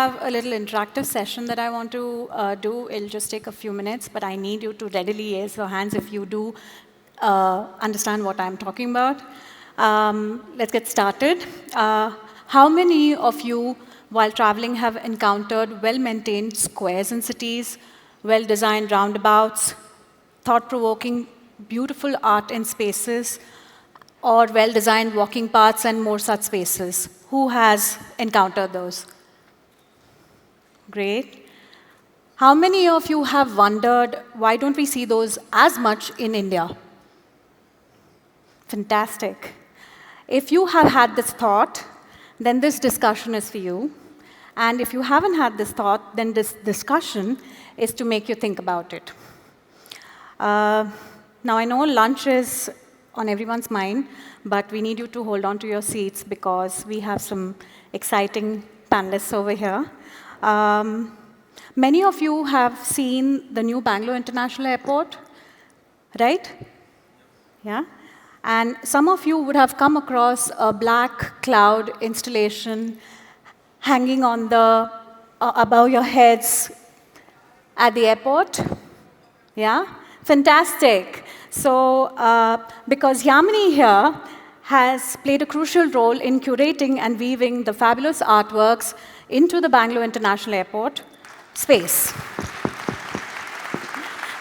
have a little interactive session that I want to do. It'll just take a few minutes, but I need you to readily raise your hands if you do understand what I'm talking about. Let's get started. How many of you, while traveling, have encountered well-maintained squares in cities, well-designed roundabouts, thought-provoking, beautiful art in spaces, or well-designed walking paths and more such spaces? Who has encountered those? Great. How many of you have wondered, why don't we see those as much in India? Fantastic. If you have had this thought, then this discussion is for you. And if you haven't had this thought, then this discussion is to make you think about it. Now, I know lunch is on everyone's mind, but we need you to hold on to your seats because we have some exciting panelists over here. Many of you have seen the new Bangalore International Airport, right? Yeah? And some of you would have come across a black cloud installation hanging on the above your heads at the airport. Yeah? Fantastic. So, because Yamini here has played a crucial role in curating and weaving the fabulous artworks into the Bangalore International Airport space.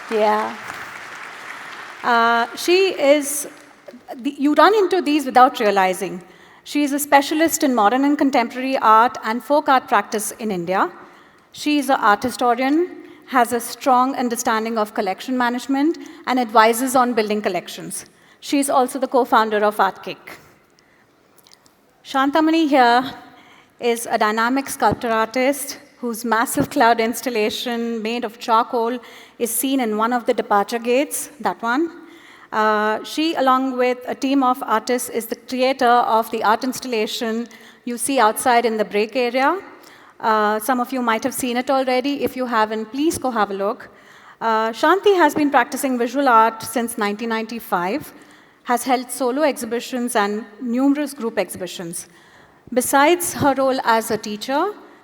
Yeah. You run into these without realizing. She is a specialist in modern and contemporary art and folk art practice in India. She is an art historian, has a strong understanding of collection management, and advises on building collections. She is also the co-founder of ArtCake. Shanthamani here is a dynamic sculptor artist whose massive cloud installation made of charcoal is seen in one of the departure gates, that one. She, along with a team of artists, is the creator of the art installation you see outside in the break area. Some of you might have seen it already. If you haven't, please go have a look. Shanti has been practicing visual art since 1995, has held solo exhibitions and numerous group exhibitions. Besides her role as a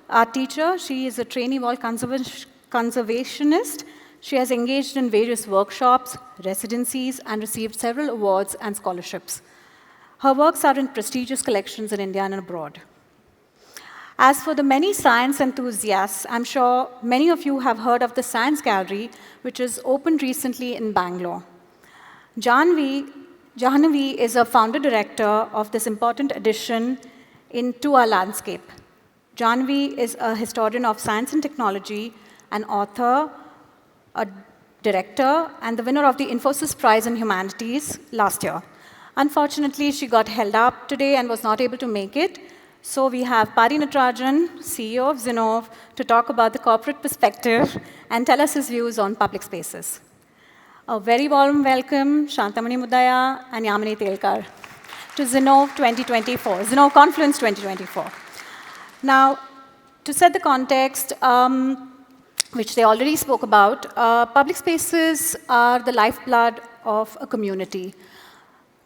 art teacher, she is a trainee wall conservationist. She has engaged in various workshops, residencies, and received several awards and scholarships. Her works are in prestigious collections in India and abroad. As for the many science enthusiasts, I'm sure many of you have heard of the Science Gallery, which is opened recently in Bangalore. Jahnavi is a founder-director of this important addition into our landscape. Jahnavi is a historian of science and technology, an author, a director, and the winner of the Infosys Prize in Humanities last year. Unfortunately, she got held up today and was not able to make it. So we have Pari Natarajan, CEO of Zinnov, to talk about the corporate perspective and tell us his views on public spaces. A very warm welcome, Shanthamani Muddaiah and Yamini Telkar, to Zinnov 2024, Zinnov Confluence 2024. Now, to set the context, which they already spoke about, public spaces are the lifeblood of a community.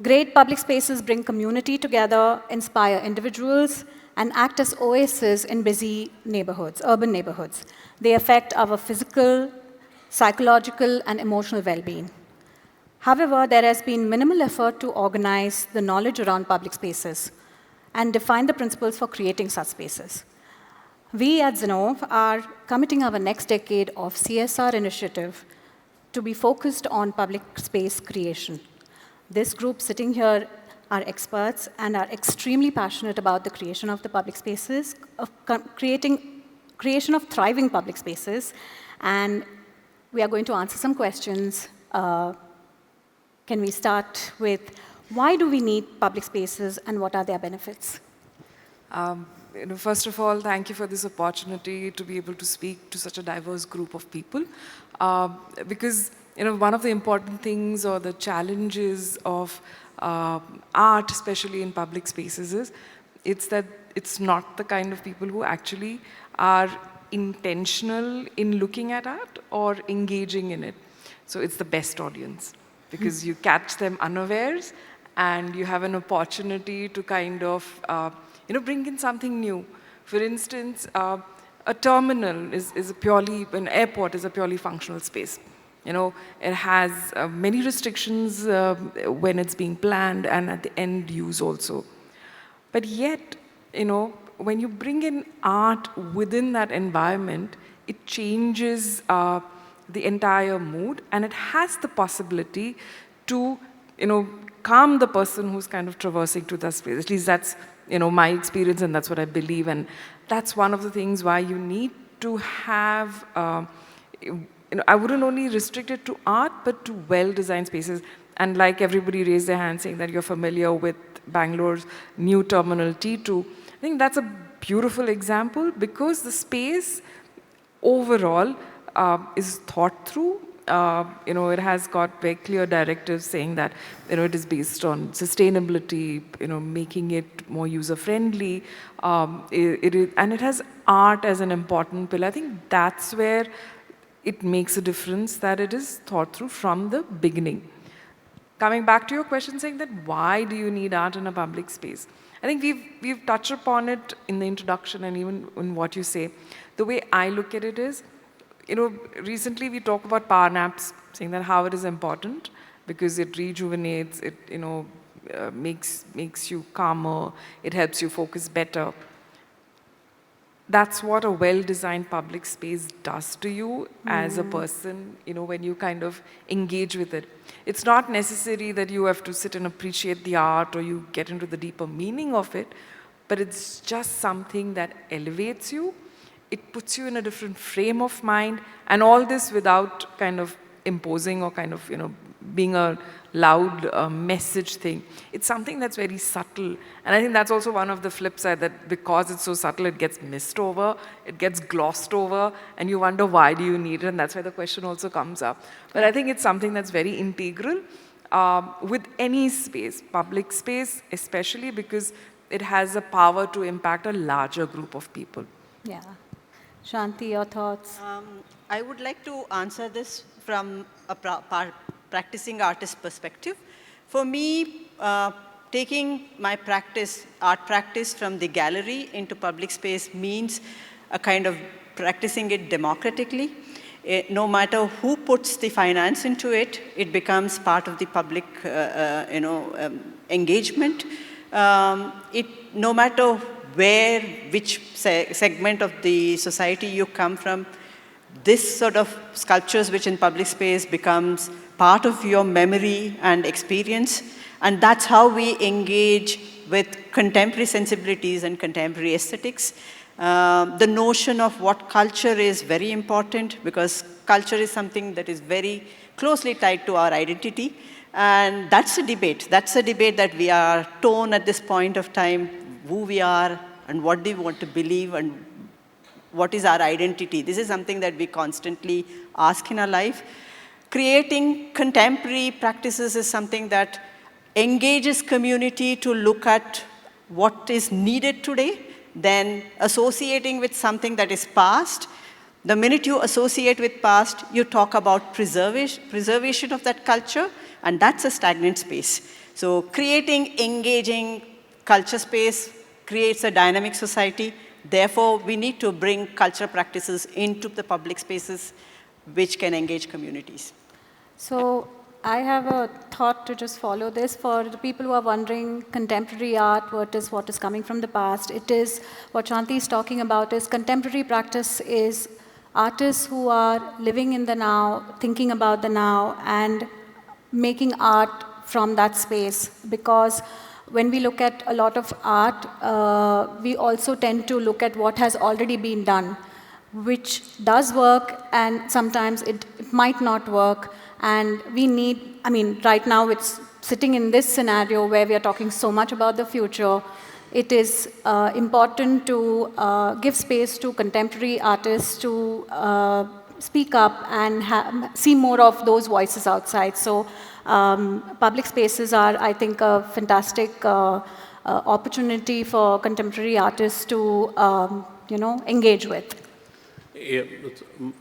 Great public spaces bring community together, inspire individuals, and act as oases in busy neighborhoods, urban neighborhoods. They affect our physical, psychological, and emotional well-being. However, there has been minimal effort to organize the knowledge around public spaces and define the principles for creating such spaces. We at Zinnov are committing our next decade of CSR initiative to be focused on public space creation. This group sitting here are experts and are extremely passionate about the creation of the public spaces, of creation of thriving public spaces, and we are going to answer some questions. Can we start with why do we need public spaces and what are their benefits? First of all, thank you for this opportunity to be able to speak to such a diverse group of people. Because one of the important things or the challenges of art, especially in public spaces, is that it's not the kind of people who actually are intentional in looking at art or engaging in it. So it's the best audience because you catch them unawares and you have an opportunity to kind of bring in something new. For instance, a terminal is a purely, an airport is a purely functional space. You know, it has many restrictions when it's being planned and at the end use also. But yet, you know, when you bring in art within that environment, it changes the entire mood, and it has the possibility to, you know, calm the person who's kind of traversing to that space. At least that's, you know, my experience, and that's what I believe. And that's one of the things why you need to have, you know, I wouldn't only restrict it to art, but to well-designed spaces. And like everybody raised their hand saying that you're familiar with Bangalore's new Terminal T2, I think that's a beautiful example because the space overall is thought through. You know, it has got very clear directives saying that, you know, it is based on sustainability, you know, making it more user-friendly. And it has art as an important pillar. I think that's where it makes a difference that it is thought through from the beginning. Coming back to your question saying that why do you need art in a public space? I think we've touched upon it in the introduction and even in what you say. The way I look at it is, you know, recently we talked about power naps, saying that how it is important because it rejuvenates, it, you know, makes you calmer, it helps you focus better. That's what a well-designed public space does to you as a person, you know, when you kind of engage with it. It's not necessary that you have to sit and appreciate the art or you get into the deeper meaning of it, but it's just something that elevates you. It puts you in a different frame of mind, and all this without kind of imposing or kind of, you know, being a loud message thing. It's something that's very subtle. And I think that's also one of the flip side, that because it's so subtle, it gets missed over, it gets glossed over, and you wonder why do you need it, and that's why the question also comes up. But I think it's something that's very integral with any space, public space especially, because it has the power to impact a larger group of people. Yeah. Shanti, your thoughts? I would like to answer this from a practicing artist perspective. For me, taking my art practice from the gallery into public space means a kind of practicing it democratically. No matter who puts the finance into it, it becomes part of the public engagement. No matter which segment of the society you come from, this sort of sculptures which in public space becomes part of your memory and experience. And that's how we engage with contemporary sensibilities and contemporary aesthetics. The notion of what culture is very important, because culture is something that is very closely tied to our identity. And that's a debate. That's a debate that we are torn at this point of time, who we are and what do we want to believe and what is our identity. This is something that we constantly ask in our life. Creating contemporary practices is something that engages community to look at what is needed today, then associating with something that is past. The minute you associate with past, you talk about preservation of that culture, and that's a stagnant space. So creating engaging culture space creates a dynamic society. Therefore, we need to bring cultural practices into the public spaces which can engage communities. So I have a thought to just follow this. For the people who are wondering, contemporary art, what is coming from the past, it is, what Shanti is talking about is contemporary practice is artists who are living in the now, thinking about the now, and making art from that space. Because when we look at a lot of art, we also tend to look at what has already been done, which does work, and sometimes it might not work. And we need, I mean, right now it's sitting in this scenario where we are talking so much about the future. It is important to give space to contemporary artists to speak up and see more of those voices outside. So public spaces are, I think, a fantastic opportunity for contemporary artists to, engage with. Yeah,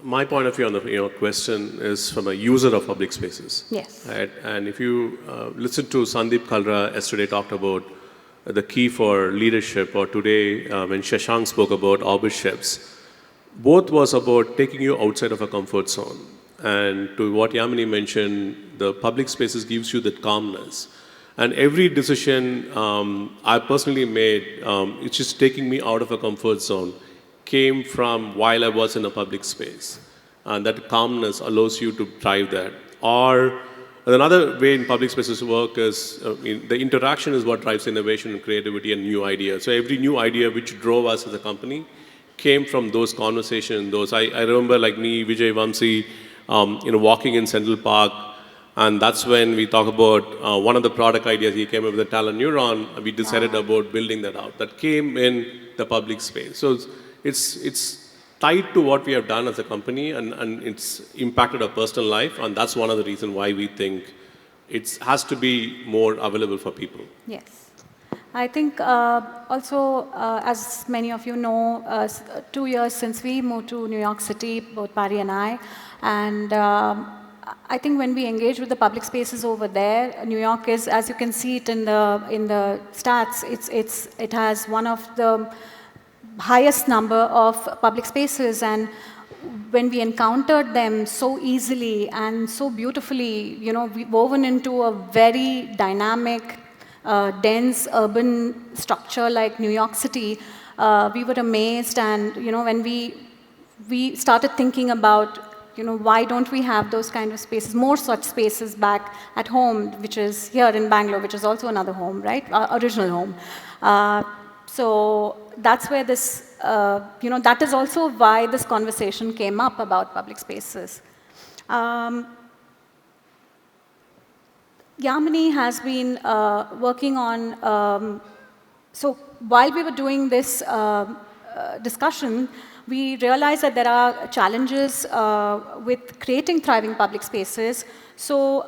my point of view on the question is from a user of public spaces. Yes. Right? And if you listen to Sandeep Kalra yesterday talked about the key for leadership, or today when Shashank spoke about orbit ships, Both was about taking you outside of a comfort zone. And to what Yamini mentioned, the public spaces gives you that calmness. And every decision I personally made, it's just taking me out of a comfort zone, came from while I was in a public space. And that calmness allows you to drive that. Or another way in public spaces work is the interaction is what drives innovation and creativity and new ideas. So every new idea which drove us as a company came from those conversations. I remember like me, Vijay, Vamsi, walking in Central Park, and that's when we talk about one of the product ideas. He came up with the talent neuron. We decided about building that out. That came in the public space. So it's tied to what we have done as a company, and it's impacted our personal life, and that's one of the reasons why we think it has to be more available for people. Yes. I think also, as many of you know, 2 years since we moved to New York City, both Pari and I, and I think when we engage with the public spaces over there, New York is, as you can see it in the stats, it has one of the highest number of public spaces, and when we encountered them so easily and so beautifully, woven into a very dynamic, dense urban structure like New York City, we were amazed. And when we started thinking about why don't we have those kind of spaces, more such spaces back at home, which is here in Bangalore, which is also another home, right? Our original home. So that's where this, that is also why this conversation came up about public spaces. Yamini has been working on, so while we were doing this discussion, we realized that there are challenges with creating thriving public spaces. So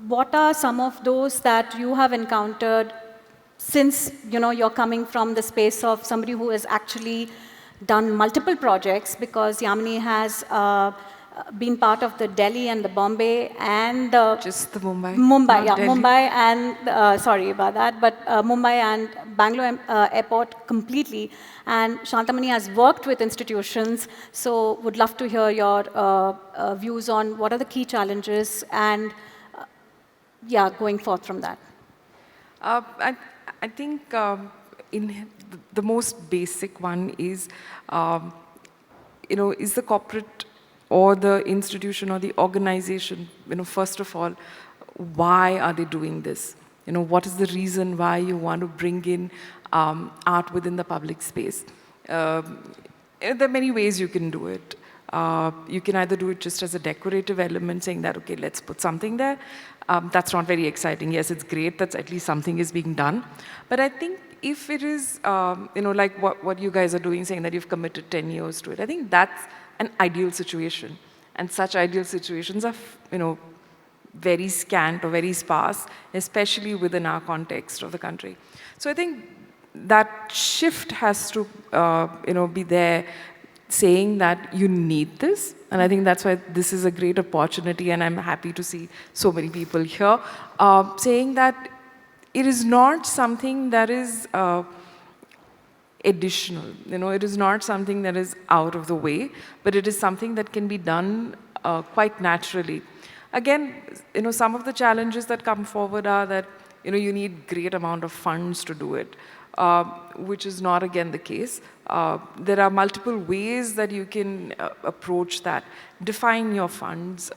what are some of those that you have encountered since you're coming from the space of somebody who has actually done multiple projects, because Yamini has been part of the Delhi and the Bombay and the... Just the Mumbai. Mumbai, yeah. Delhi. Mumbai and, sorry about that, but Mumbai and Bangalore airport completely. And Shanthamani has worked with institutions, so would love to hear your views on what are the key challenges and, going forth from that. I think in the most basic one is, is the corporate or the institution or the organization, first of all, why are they doing this? What is the reason why you want to bring in art within the public space? There are many ways you can do it. You can either do it just as a decorative element, saying that, okay, let's put something there. That's not very exciting. Yes, it's great that at least something is being done. But I think if it is, like what you guys are doing, saying that you've committed 10 years to it, I think that's an ideal situation. And such ideal situations are, very scant or very sparse, especially within our context of the country. So I think that shift has to, be there, saying that you need this. And I think that's why this is a great opportunity, and I'm happy to see so many people here, saying that it is not something that is additional. It is not something that is out of the way, but it is something that can be done quite naturally. Again, some of the challenges that come forward are that, you need great amount of funds to do it, which is not, again, the case. There are multiple ways that you can approach that. Define your funds,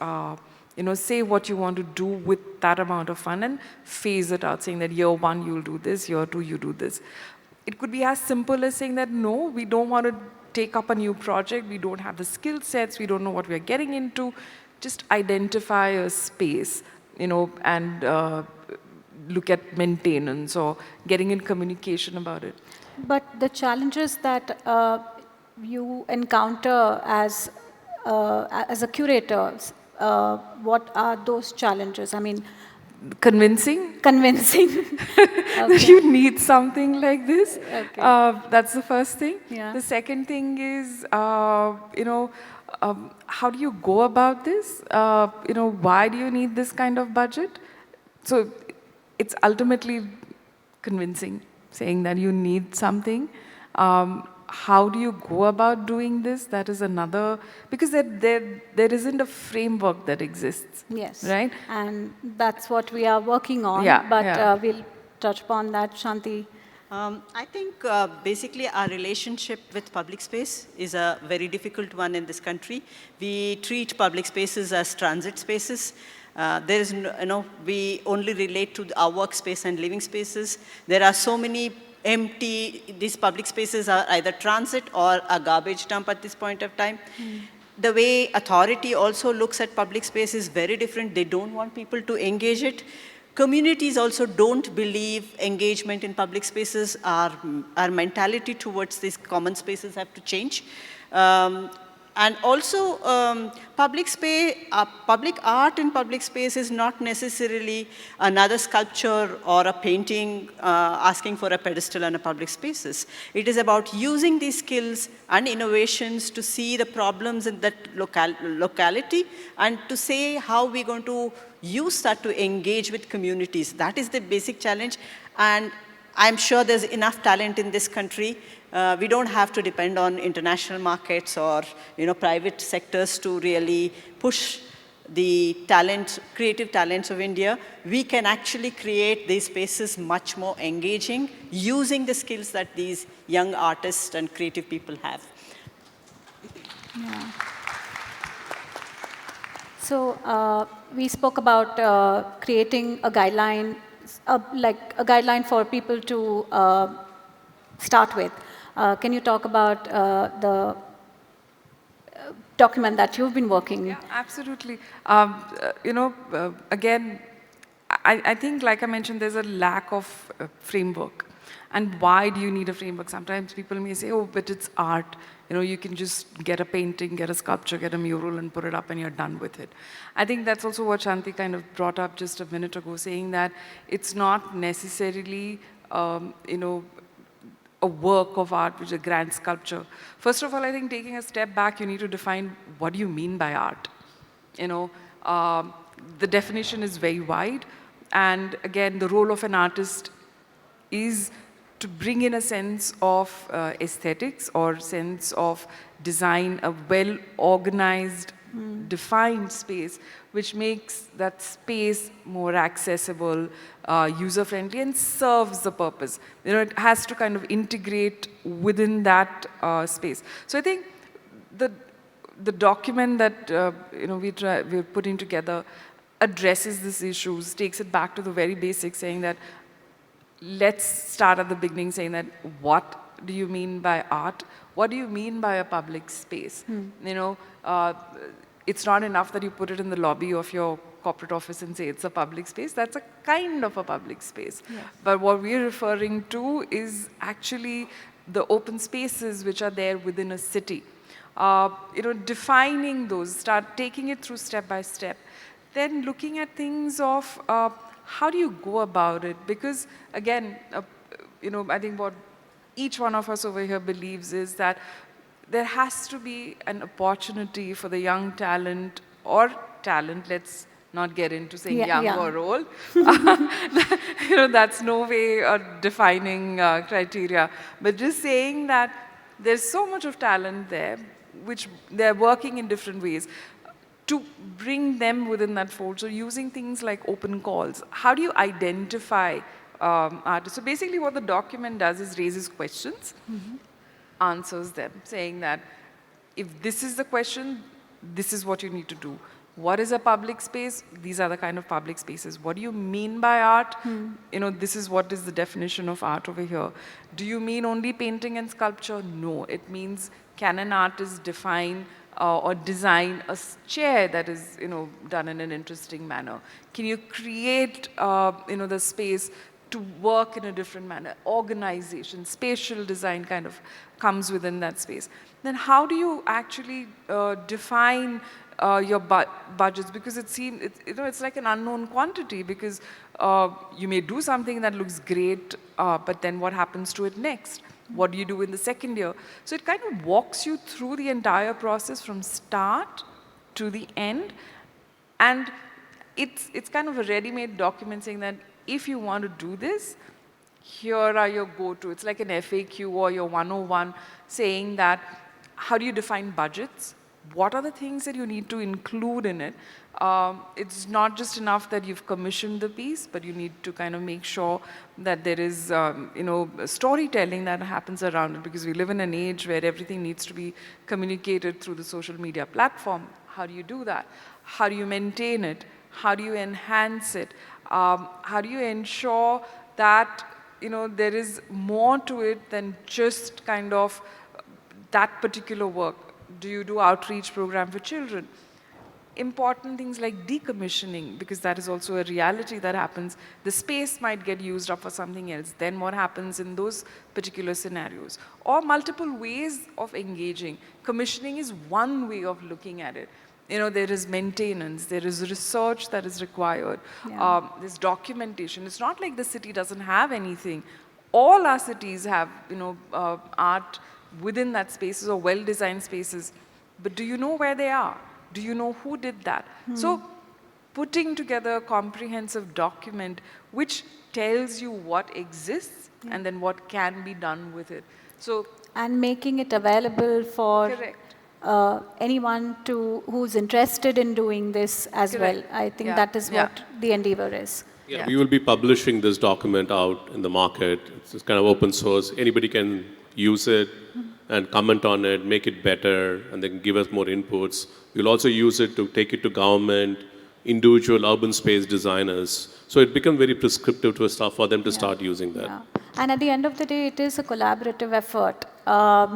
say what you want to do with that amount of fund and phase it out, saying that year 1 you'll do this, year 2 you do this. It could be as simple as saying that, no, we don't want to take up a new project, we don't have the skill sets, we don't know what we're getting into. Just identify a space, and look at maintenance or getting in communication about it. But the challenges that you encounter as a curator, what are those challenges? I mean, Convincing. Okay. You need something like this. Okay. That's the first thing. Yeah. The second thing is, how do you go about this? Why do you need this kind of budget? So it's ultimately convincing, saying that you need something. how do you go about doing this? That is another, because there isn't a framework that exists. Yes. Right? And that's what we are working on. Yeah, But yeah. we'll touch upon that, Shanti. I think basically our relationship with public space is a very difficult one in this country. We treat public spaces as transit spaces. There is no, we only relate to our workspace and living spaces. There are so many empty, these public spaces are either transit or a garbage dump at this point of time. The way authority also looks at public space is very different. They don't want people to engage it. Communities also don't believe engagement in public spaces. Our mentality towards these common spaces have to change. And also, public art in public space is not necessarily another sculpture or a painting asking for a pedestal in a public spaces. It is about using these skills and innovations to see the problems in that locality and to say how we're going to use that to engage with communities. That is the basic challenge. And I'm sure there's enough talent in this country. We don't have to depend on international markets or private sectors to really push the talent, creative talents of India. We can actually create these spaces much more engaging using the skills that these young artists and creative people have. Yeah. So we spoke about creating a guideline, like a guideline for people to start with. Can you talk about the document that you've been working? Yeah, absolutely. Again, I think, like I mentioned, there's a lack of framework. And why do you need a framework? Sometimes people may say, oh, but it's art. You can just get a painting, get a sculpture, get a mural and put it up and you're done with it. I think that's also what Shanti kind of brought up just a minute ago, saying that it's not necessarily, a work of art, which is a grand sculpture. First of all, I think taking a step back, you need to define what do you mean by art. The definition is very wide. And again, the role of an artist is to bring in a sense of aesthetics or sense of design, a well-organized, defined space, which makes that space more accessible, user-friendly, and serves the purpose. It has to kind of integrate within that space. So I think the document that we're putting together addresses these issues, takes it back to the very basics, saying that let's start at the beginning, saying that what do you mean by art? What do you mean by a public space? It's not enough that you put it in the lobby of your corporate office and say it's a public space. That's a kind of a public space. Yes. But what we're referring to is actually the open spaces which are there within a city. Defining those, start taking it through step by step. Then looking at things of how do you go about it? Because again, I think what each one of us over here believes is that there has to be an opportunity for the young talent or talent, let's not get into saying young or old. That's no way a defining criteria. But just saying that there's so much of talent there, which they're working in different ways, to bring them within that fold. So using things like open calls. How do you identify artists? So basically what the document does is raises questions, answers them, saying that if this is the question, this is what you need to do. What is a public space? These are the kind of public spaces. What do you mean by art? This is what is the definition of art over here. Do you mean only painting and sculpture? No, it means can an artist define or design a chair that is, done in an interesting manner? Can you create, the space to work in a different manner? Organization, spatial design kind of comes within that space. Then how do you actually define your budgets? Because it seems, it's like an unknown quantity, because you may do something that looks great, but then what happens to it next? What do you do in the second year? So it kind of walks you through the entire process from start to the end. And it's kind of a ready-made document saying that if you want to do this, here are your go-to. It's like an FAQ or your 101 saying that, how do you define budgets? What are the things that you need to include in it? It's not just enough that you've commissioned the piece, but you need to kind of make sure that there is, storytelling that happens around it, because we live in an age where everything needs to be communicated through the social media platform. How do you do that? How do you maintain it? How do you enhance it? How do you ensure that there is more to it than just kind of that particular work? Do you do outreach program for children? Important things like decommissioning, because that is also a reality that happens. The space might get used up for something else. Then what happens in those particular scenarios? Or multiple ways of engaging. Commissioning is one way of looking at it. There is maintenance, there is research that is required, there's documentation. It's not like the city doesn't have anything. All our cities have, art within that spaces or well-designed spaces. But do you know where they are? Do you know who did that? So putting together a comprehensive document which tells you what exists and then what can be done with it. So, and making it available for anyone who's interested in doing this as well. I think that is what the endeavor is. Yeah, we will be publishing this document out in the market. It's kind of open source. Anybody can use it and comment on it, make it better, and they can give us more inputs. We'll also use it to take it to government, individual urban space designers. So it becomes very prescriptive to stuff for them to start using that. Yeah. And at the end of the day, it is a collaborative effort. A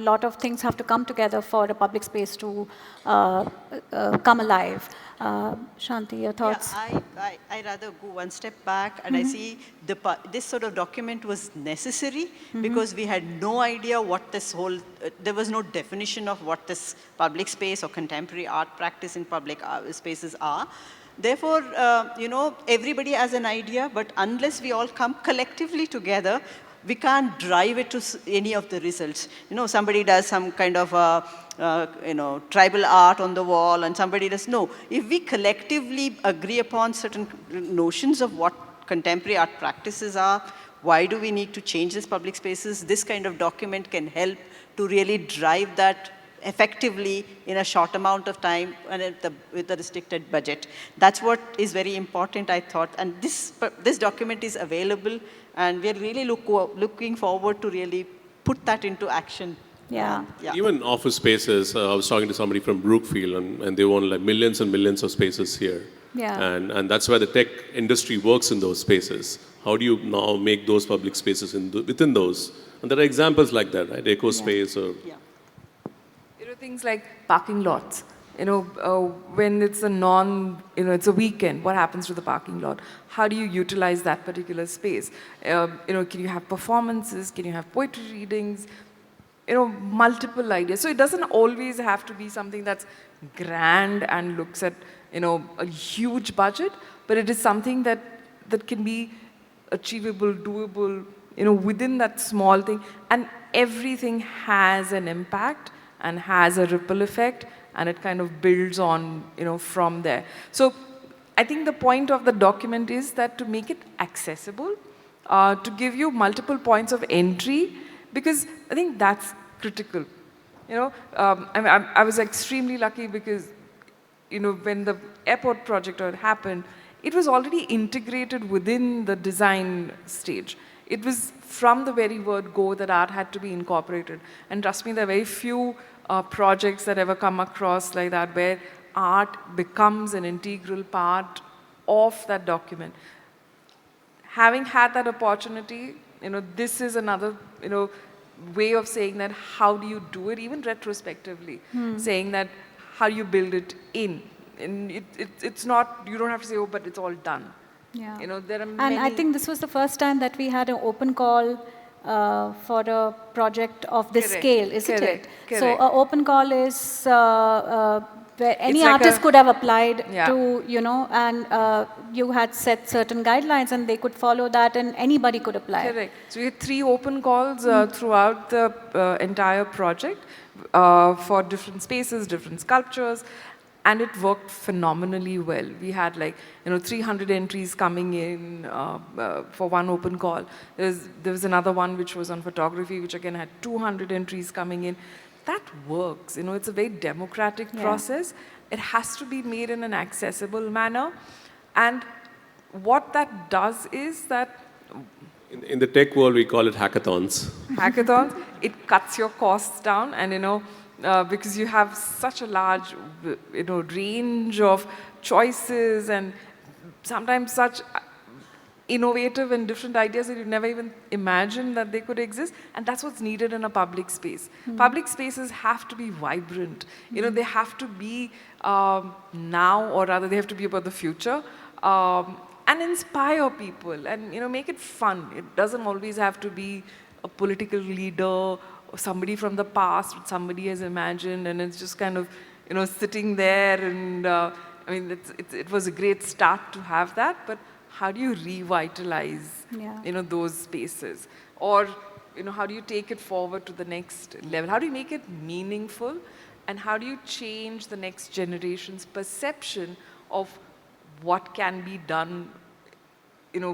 lot of things have to come together for a public space to come alive. Shanti, your thoughts? Yeah, I rather go one step back, and I see this sort of document was necessary because we had no idea what this whole, there was no definition of what this public space or contemporary art practice in public spaces are. Therefore, everybody has an idea, but unless we all come collectively together, we can't drive it to any of the results. Somebody does some kind of tribal art on the wall, and somebody does no. If we collectively agree upon certain notions of what contemporary art practices are, why do we need to change these public spaces? This kind of document can help to really drive that effectively in a short amount of time and with a restricted budget. That's what is very important, I thought. And this document is available, and we're really looking forward to really put that into action. Yeah. Even office spaces, I was talking to somebody from Brookfield, and they own like millions and millions of spaces here. Yeah. And that's where the tech industry works in those spaces. How do you now make those public spaces within those? And there are examples like that, right? Eco space or... Yeah. Things like parking lots. When it's it's a weekend, what happens to the parking lot? How do you utilize that particular space? Can you have performances? Can you have poetry readings? Multiple ideas. So it doesn't always have to be something that's grand and looks at, a huge budget, but it is something that can be achievable, doable, within that small thing. And everything has an impact and has a ripple effect, and it kind of builds on, from there. So I think the point of the document is that to make it accessible, to give you multiple points of entry, because I think that's critical. I was extremely lucky because, when the airport project happened, it was already integrated within the design stage. It was from the very word go that art had to be incorporated. And trust me, there are very few projects that ever come across like that, where art becomes an integral part of that document. Having had that opportunity, this is another, way of saying that how do you do it, even retrospectively, saying that how do you build it in. And it's not, you don't have to say, oh, but it's all done. Yeah. There are many... And I think this was the first time that we had an open call for a project of this scale, isn't it? Correct. So an open call is where any like artist could have applied Yeah. to, and you had set certain guidelines and they could follow that and anybody could apply. Correct. So we had 3 open calls throughout the entire project for different spaces, different sculptures. and it worked phenomenally well. We had 300 entries coming in for one open call. There was another one which was on photography, which again had 200 entries coming in. That works. It's a very democratic process. It has to be made in an accessible manner. And what that does is that in the tech world, we call it hackathons. Hackathons, it cuts your costs down, and because you have such a large range of choices and sometimes such innovative and different ideas that you never even imagined that they could exist, and that's what's needed in a public space. Public spaces have to be vibrant. They have to be now, or rather they have to be about the future. And inspire people and make it fun. It doesn't always have to be a political leader or somebody from the past that somebody has imagined, and it's just kind of sitting there. And it was a great start to have that, but how do you revitalize those spaces? Or how do you take it forward to the next level? How do you make it meaningful, and how do you change the next generation's perception of what can be done,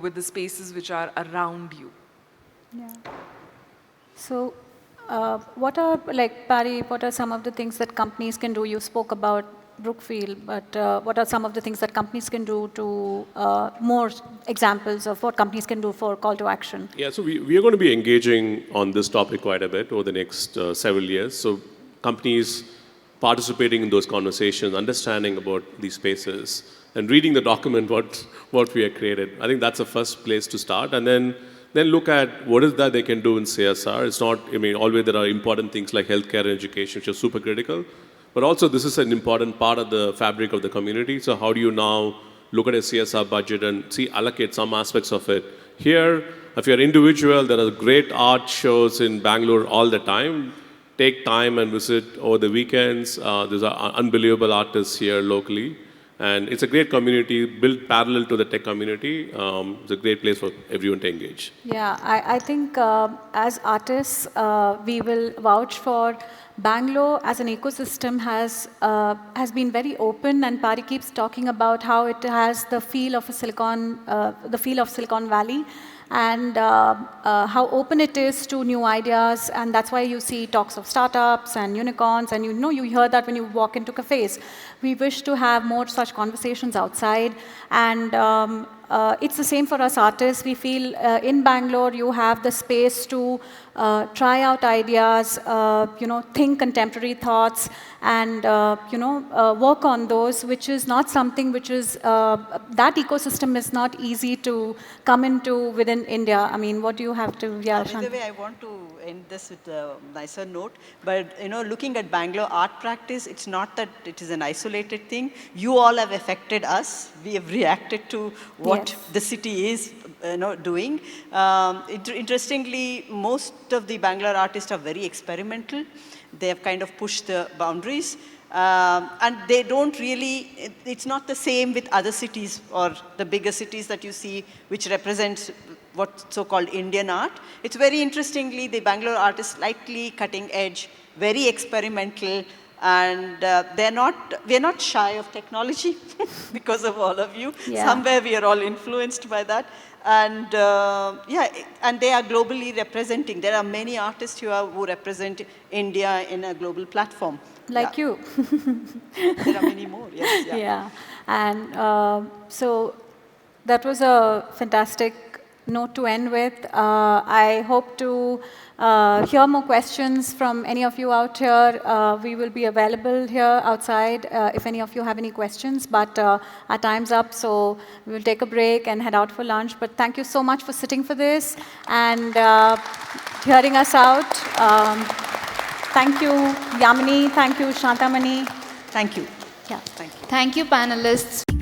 with the spaces which are around you? Yeah. So, what are, Pari, what are some of the things that companies can do? You spoke about Brookfield, but what are some of the things that companies can do to, more examples of what companies can do for call to action? Yeah, so we are going to be engaging on this topic quite a bit over the next several years. So companies participating in those conversations, understanding about these spaces, and reading the document, what we have created. I think that's the first place to start. And then look at what is that they can do in CSR. It's not, always there are important things like healthcare and education, which are super critical. But also this is an important part of the fabric of the community. So how do you now look at a CSR budget and allocate some aspects of it? Here, if you're an individual, there are great art shows in Bangalore all the time. Take time and visit over the weekends. There's unbelievable artists here locally. And it's a great community built parallel to the tech community. It's a great place for everyone to engage. Yeah, I think as artists, we will vouch for Bangalore as an ecosystem has been very open, and Pari keeps talking about how it has the feel of Silicon Valley, and how open it is to new ideas, and that's why you see talks of startups and unicorns, and you hear that when you walk into cafes. We wish to have more such conversations outside, and it's the same for us artists. We feel in Bangalore you have the space to try out ideas, think contemporary thoughts, and work on those, which is not something which is, that ecosystem is not easy to come into within India. I mean, what do you have to, By the way, I want to end this with a nicer note, but looking at Bangalore art practice, it's not that it is an isolated thing. You all have affected us. We have reacted to what the city is doing. Interestingly, most of the Bangalore artists are very experimental. They have kind of pushed the boundaries. And they don't really, it's not the same with other cities or the bigger cities that you see, which represents what's so-called Indian art. It's very interestingly, the Bangalore art is slightly cutting edge, very experimental, and we're not shy of technology because of all of you. Yeah. Somewhere we are all influenced by that. And and they are globally representing. There are many artists who represent India in a global platform. Like you. There are many more, yes. Yeah, and so that was a fantastic note to end with. I hope to hear more questions from any of you out here. We will be available here outside if any of you have any questions, but our time's up, so we will take a break and head out for lunch. But thank you so much for sitting for this and hearing us out. Thank you, Yamini. Thank you, Shanthamani. Thank you. Yeah. Thank you. Thank you, panelists.